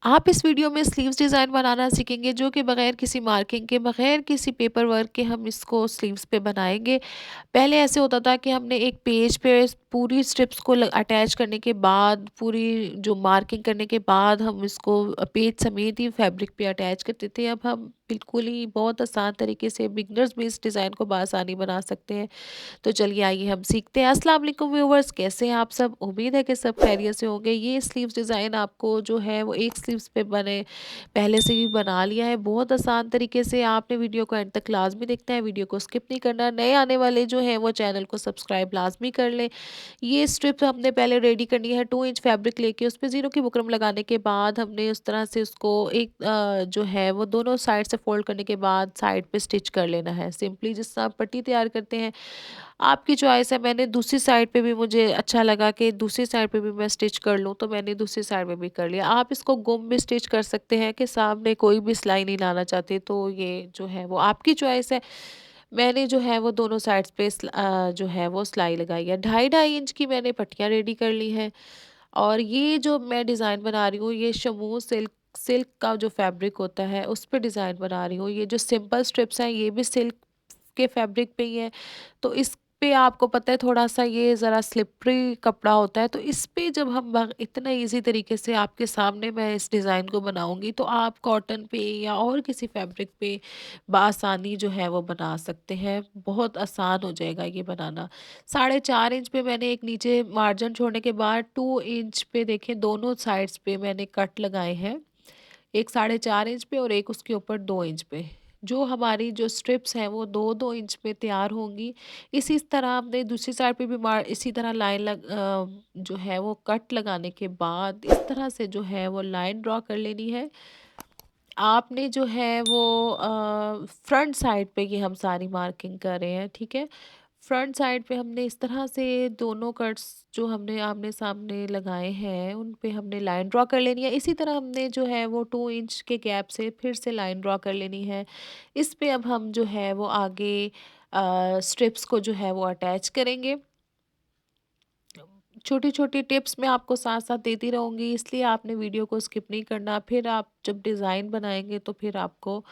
आप इस वीडियो में स्लीव्स डिज़ाइन बनाना सीखेंगे जो कि बगैर किसी मार्किंग के, बगैर किसी पेपर वर्क के हम इसको स्लीव्स पे बनाएँगे। पहले ऐसे होता था कि हमने एक पेज पे पूरी स्ट्रिप्स को अटैच करने के बाद, पूरी जो मार्किंग करने के बाद हम इसको पेज समेत ही फैब्रिक पे अटैच करते थे। अब हम बिल्कुल ही बहुत आसान तरीके से बिगनर्स भी इस डिज़ाइन को बआसानी बना सकते हैं। तो चलिए आइए हम सीखते हैं। अस्सलाम वालेकुम व्यूवर्स, कैसे हैं आप सब? उम्मीद है कि सब खैरियत से होंगे। ये स्लीव्स डिज़ाइन आपको जो है वो एक स्लीव्स पे बने पहले से ही बना लिया है बहुत आसान तरीके से। आपने वीडियो को एंड तक लाजमी देखना है, वीडियो को स्किप नहीं करना। नए आने वाले जो हैं वो चैनल को सब्सक्राइब लाजमी कर लें। ये स्ट्रिप हमने पहले रेडी करनी है। 2 इंच फैब्रिक लेके उस पे ज़ीरो की बुकरम लगाने के बाद हमने उस तरह से उसको एक जो है वो दोनों साइड से फोल्ड करने के बाद साइड पे स्टिच कर लेना है। सिंपली जिस तरह आप पट्टी तैयार करते हैं, आपकी चॉइस है। मैंने दूसरी साइड पे भी मुझे अच्छा लगा कि दूसरी साइड पे भी मैं स्टिच कर लूँ, तो मैंने दूसरी साइड में भी कर लिया। आप इसको गुम भी स्टिच कर सकते हैं कि सामने कोई भी सिलाई नहीं लाना चाहते, तो ये जो है वो आपकी चॉइस है। मैंने जो है वो दोनों साइड्स पे जो है वो सिलाई लगाई है। ढाई ढाई इंच की मैंने पट्टियाँ रेडी कर ली हैं। और ये जो मैं डिज़ाइन बना रही हूँ, ये शमू सिल्क सिल्क का जो फैब्रिक होता है उस पे डिज़ाइन बना रही हूँ। ये जो सिंपल स्ट्रिप्स हैं ये भी सिल्क के फैब्रिक पे ही है। तो इस पे आपको पता है थोड़ा-सा ये ज़रा स्लिपरी कपड़ा होता है, तो इस पे जब हम इतना ईज़ी तरीके से आपके सामने मैं इस डिज़ाइन को बनाऊँगी, तो आप कॉटन पे या और किसी फैब्रिक पे बआसानी जो है वो बना सकते हैं। बहुत आसान हो जाएगा ये बनाना। 4.5 इंच पे मैंने एक नीचे मार्जिन छोड़ने के बाद 2 इंच पे देखें दोनों साइड्स पे मैंने कट लगाए हैं। एक 4.5 इंच पे और एक उसके ऊपर 2 इंच पे। जो हमारी जो स्ट्रिप्स हैं वो 2-2 इंच पे तैयार होंगी। इसी तरह हमने दूसरी साइड पे भी मार इसी तरह जो है वो कट लगाने के बाद इस तरह से जो है वो लाइन ड्रॉ कर लेनी है। आपने जो है वो फ्रंट साइड पे ये हम सारी मार्किंग कर रहे हैं, ठीक है? फ्रंट साइड पे हमने इस तरह से दोनों कट्स जो हमने आमने-सामने लगाए हैं, उन पे हमने लाइन ड्रॉ कर लेनी है। इसी तरह हमने जो है वो 2 इंच के गैप से फिर से लाइन ड्रॉ कर लेनी है। इस पे अब हम जो है वो आगे स्ट्रिप्स को जो है वो अटैच करेंगे। छोटी-छोटी टिप्स मैं आपको साथ-साथ देती रहूँगी, इसलिए आपने वीडियो को स्किप नहीं करना। फिर आप जब डिज़ाइन बनाएँगे तो फिर आपको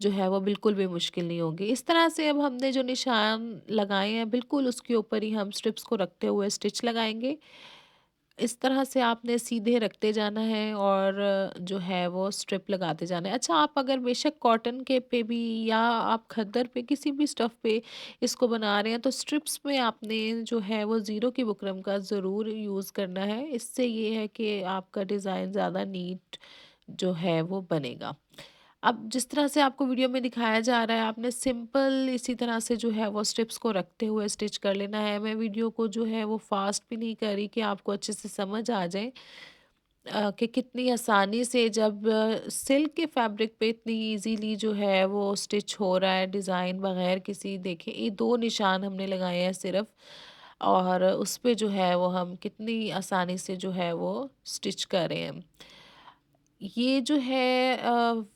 जो है वो बिल्कुल भी मुश्किल नहीं होगी। इस तरह से अब हमने जो निशान लगाए हैं बिल्कुल उसके ऊपर ही हम स्ट्रिप्स को रखते हुए स्टिच लगाएँगे। इस तरह से आपने सीधे रखते जाना है और जो है वो स्ट्रिप लगाते जाना है। अच्छा, आप अगर बेशक कॉटन के पे भी या आप खद्दर पे किसी भी स्टफ़ पे इसको बना रहे हैं, तो स्ट्रिप्स में आपने जो है वो ज़ीरो की बुकरम का ज़रूर यूज़ करना है। इससे ये है कि आपका डिज़ाइन ज़्यादा नीट जो है वो बनेगा। अब जिस तरह से आपको वीडियो में दिखाया जा रहा है, आपने सिंपल इसी तरह से जो है वो स्टेप्स को रखते हुए स्टिच कर लेना है। मैं वीडियो को जो है वो फास्ट भी नहीं कर रही कि आपको अच्छे से समझ आ जाए कि कितनी आसानी से जब सिल्क के फैब्रिक पे इतनी इजीली जो है वो स्टिच हो रहा है डिज़ाइन बगैर किसी, देखिए ये 2 निशान हमने लगाए हैं सिर्फ, और उस पे जो है वो हम कितनी आसानी से जो है वो स्टिच कर रहे हैं। ये जो है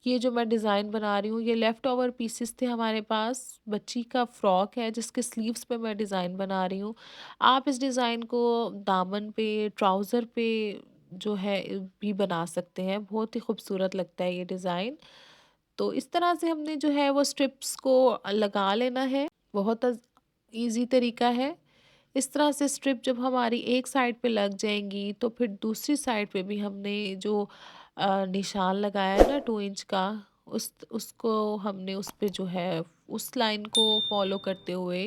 ये जो मैं डिज़ाइन बना रही हूँ, ये लेफ़्ट ओवर पीसेस थे हमारे पास। बच्ची का फ्रॉक है जिसके स्लीव्स पे मैं डिज़ाइन बना रही हूँ। आप इस डिज़ाइन को दामन पे, ट्राउज़र पे जो है भी बना सकते हैं। बहुत ही खूबसूरत लगता है ये डिज़ाइन। तो इस तरह से हमने जो है वो स्ट्रिप्स को लगा लेना है। बहुत ईज़ी तरीका है। इस तरह से स्ट्रिप जब हमारी एक साइड पे लग जाएंगी, तो फिर दूसरी साइड पे भी हमने जो निशान लगाया है ना 2 इंच का, उसको हमने उस पे जो है उस लाइन को फॉलो करते हुए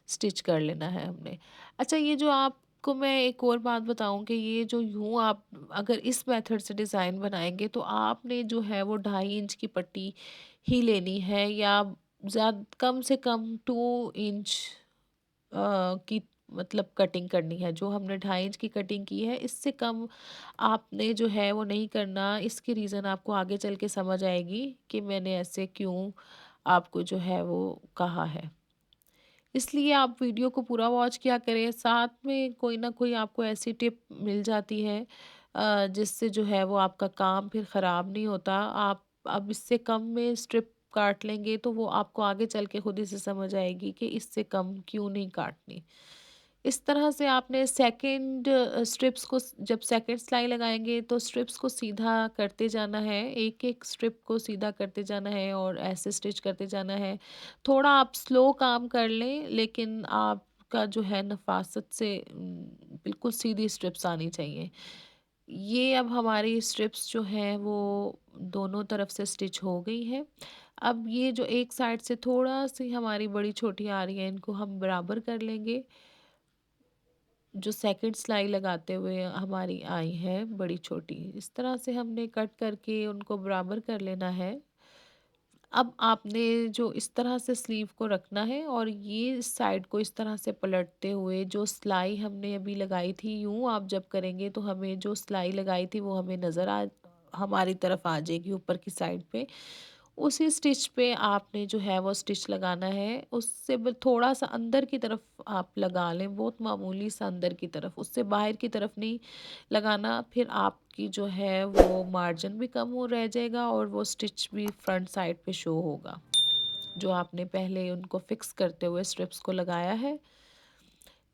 स्टिच कर लेना है हमने। अच्छा, ये जो आपको मैं एक और बात बताऊं कि ये जो यूं आप अगर इस मेथड से डिज़ाइन बनाएंगे, तो आपने जो है वो 2.5 इंच की पट्टी ही लेनी है, या ज़्यादा कम से कम 2 इंच की मतलब कटिंग करनी है। जो हमने 2.5 इंच की कटिंग की है, इससे कम आपने जो है वो नहीं करना। इसकी रीज़न आपको आगे चल के समझ आएगी कि मैंने ऐसे क्यों आपको जो है वो कहा है। इसलिए आप वीडियो को पूरा वॉच किया करें, साथ में कोई ना कोई आपको ऐसी टिप मिल जाती है जिससे जो है वो आपका काम फिर ख़राब नहीं होता। आप अब इससे कम में स्ट्रिप काट लेंगे, तो वो आपको आगे चल के खुद ही से समझ आएगी कि इससे कम क्यों नहीं काटनी। इस तरह से आपने सेकंड स्ट्रिप्स को जब सेकंड सिलाई लगाएंगे तो स्ट्रिप्स को सीधा करते जाना है, एक एक स्ट्रिप को सीधा करते जाना है और ऐसे स्टिच करते जाना है। थोड़ा आप स्लो काम कर लें, लेकिन आपका जो है नफासत से बिल्कुल सीधी स्ट्रिप्स आनी चाहिए। ये अब हमारी स्ट्रिप्स जो है वो दोनों तरफ से स्टिच हो गई है। अब ये जो एक साइड से थोड़ा सी हमारी बड़ी छोटी आ रही है, इनको हम बराबर कर लेंगे। जो सेकंड सिलाई लगाते हुए हमारी आई है बड़ी छोटी, इस तरह से हमने कट करके उनको बराबर कर लेना है। अब आपने जो इस तरह से स्लीव को रखना है और ये इस साइड को इस तरह से पलटते हुए जो सिलाई हमने अभी लगाई थी, यूं आप जब करेंगे तो हमें जो सिलाई लगाई थी वो हमें नज़र आ हमारी तरफ आ जाएगी ऊपर की साइड पे। उसी स्टिच पे आपने जो है वो स्टिच लगाना है, उससे थोड़ा सा अंदर की तरफ आप लगा लें, बहुत मामूली सा अंदर की तरफ, उससे बाहर की तरफ नहीं लगाना। फिर आपकी जो है वो मार्जिन भी कम हो रह जाएगा और वो स्टिच भी फ्रंट साइड पे शो होगा जो आपने पहले उनको फिक्स करते हुए स्ट्रिप्स को लगाया है।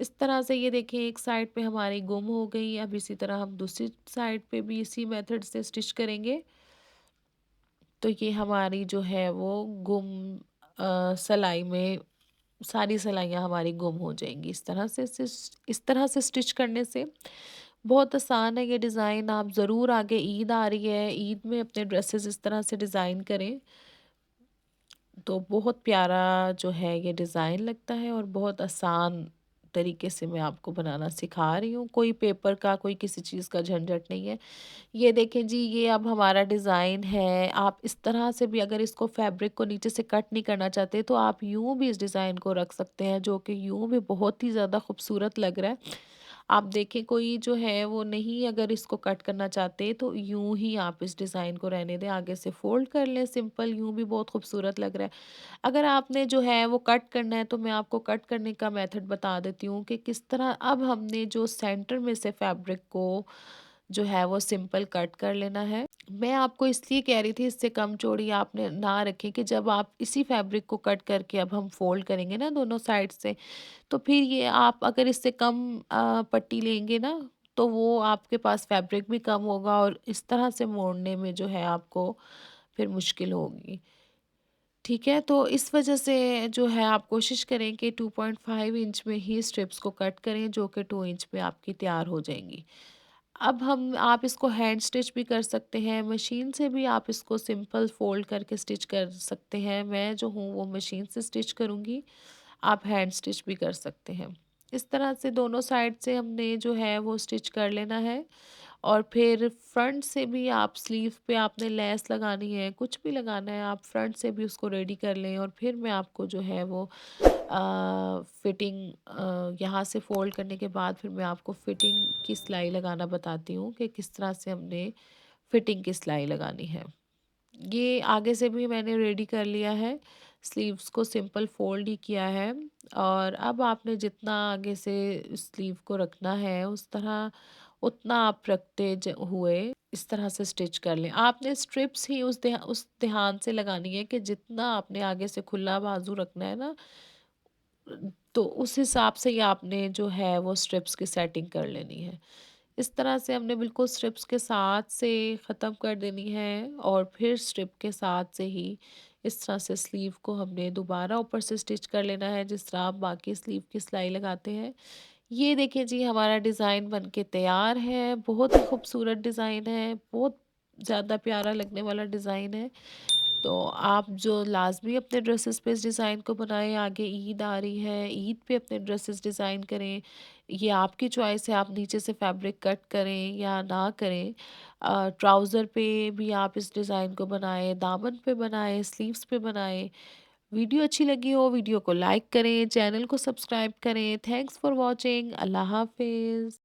इस तरह से ये देखिए एक साइड पे हमारी गुम हो गई। अब इसी तरह हम दूसरी साइड पे भी इसी मेथड से स्टिच करेंगे। तो ये हमारी जो है वो गुम सिलाई में सारी सिलाइयाँ हमारी गुम हो जाएंगी। इस तरह से स्टिच करने से बहुत आसान है ये डिज़ाइन। आप ज़रूर आगे ईद आ रही है, ईद में अपने ड्रेसेस इस तरह से डिज़ाइन करें, तो बहुत प्यारा जो है ये डिज़ाइन लगता है और बहुत आसान तरीके से मैं आपको बनाना सिखा रही हूँ। कोई पेपर का, कोई किसी चीज़ का झंझट नहीं है। ये देखें जी, ये अब हमारा डिज़ाइन है। आप इस तरह से भी अगर इसको फैब्रिक को नीचे से कट नहीं करना चाहते तो आप यूँ भी इस डिज़ाइन को रख सकते हैं, जो कि यूँ भी बहुत ही ज़्यादा खूबसूरत लग रहा है। आप देखें कोई जो है वो नहीं अगर इसको कट करना चाहते तो यूँ ही आप इस डिज़ाइन को रहने दें, आगे से फ़ोल्ड कर लें सिंपल, यूँ भी बहुत खूबसूरत लग रहा है। अगर आपने जो है वो कट करना है तो मैं आपको कट करने का मेथड बता देती हूँ कि किस तरह। अब हमने जो सेंटर में से फैब्रिक को जो है वो सिंपल कट कर लेना है। मैं आपको इसलिए कह रही थी इससे कम चौड़ी आपने ना रखें कि जब आप इसी फैब्रिक को कट करके अब हम फोल्ड करेंगे ना दोनों साइड से, तो फिर ये आप अगर इससे कम पट्टी लेंगे ना तो वो आपके पास फैब्रिक भी कम होगा और इस तरह से मोड़ने में जो है आपको फिर मुश्किल होगी। ठीक है, तो इस वजह से जो है आप कोशिश करें कि 2.5 इंच में ही स्ट्रिप्स को कट करें, जो कि 2 इंच में आपकी तैयार हो जाएंगी। अब हम आप इसको हैंड स्टिच भी कर सकते हैं, मशीन से भी आप इसको सिंपल फोल्ड करके स्टिच कर सकते हैं। मैं जो हूँ वो मशीन से स्टिच करूँगी, आप हैंड स्टिच भी कर सकते हैं। इस तरह से दोनों साइड से हमने जो है वो स्टिच कर लेना है और फिर फ्रंट से भी आप स्लीव पे आपने लेस लगानी है, कुछ भी लगाना है, आप फ्रंट से भी उसको रेडी कर लें और फिर मैं आपको जो है वो फिटिंग यहाँ से फोल्ड करने के बाद फिर मैं आपको फिटिंग की सिलाई लगाना बताती हूँ कि किस तरह से हमने फिटिंग की सिलाई लगानी है। ये आगे से भी मैंने रेडी कर लिया है, स्लीव्स को सिंपल फोल्ड ही किया है और अब आपने जितना आगे से स्लीव को रखना है उस तरह उतना आप रखते हुए इस तरह से स्टिच कर लें। आपने स्ट्रिप्स ही उस ध्यान से लगानी है कि जितना आपने आगे से खुला बाजू रखना है ना, तो उस हिसाब से ही आपने जो है वो स्ट्रिप्स की सेटिंग कर लेनी है। इस तरह से हमने बिल्कुल स्ट्रिप्स के साथ से ख़त्म कर देनी है और फिर स्ट्रिप के साथ से ही इस तरह से स्लीव को हमने दोबारा ऊपर से स्टिच कर लेना है, जिस तरह आप बाकी स्लीव की सिलाई लगाते हैं। ये देखिए जी, हमारा डिज़ाइन बन के तैयार है। बहुत ही खूबसूरत डिज़ाइन है, बहुत ज़्यादा प्यारा लगने वाला डिज़ाइन है। तो आप जो लाज़मी अपने ड्रेसेस पे इस डिज़ाइन को बनाएं। आगे ईद आ रही है, ईद पे अपने ड्रेसेस डिज़ाइन करें। ये आपकी चॉइस है, आप नीचे से फैब्रिक कट करें या ना करें। ट्राउज़र पे भी आप इस डिज़ाइन को बनाएं, दामन पे बनाएं, स्लीव्स पे बनाएं। वीडियो अच्छी लगी हो वीडियो को लाइक करें, चैनल को सब्सक्राइब करें। Thanks for watching. अल्लाह हाफिज़।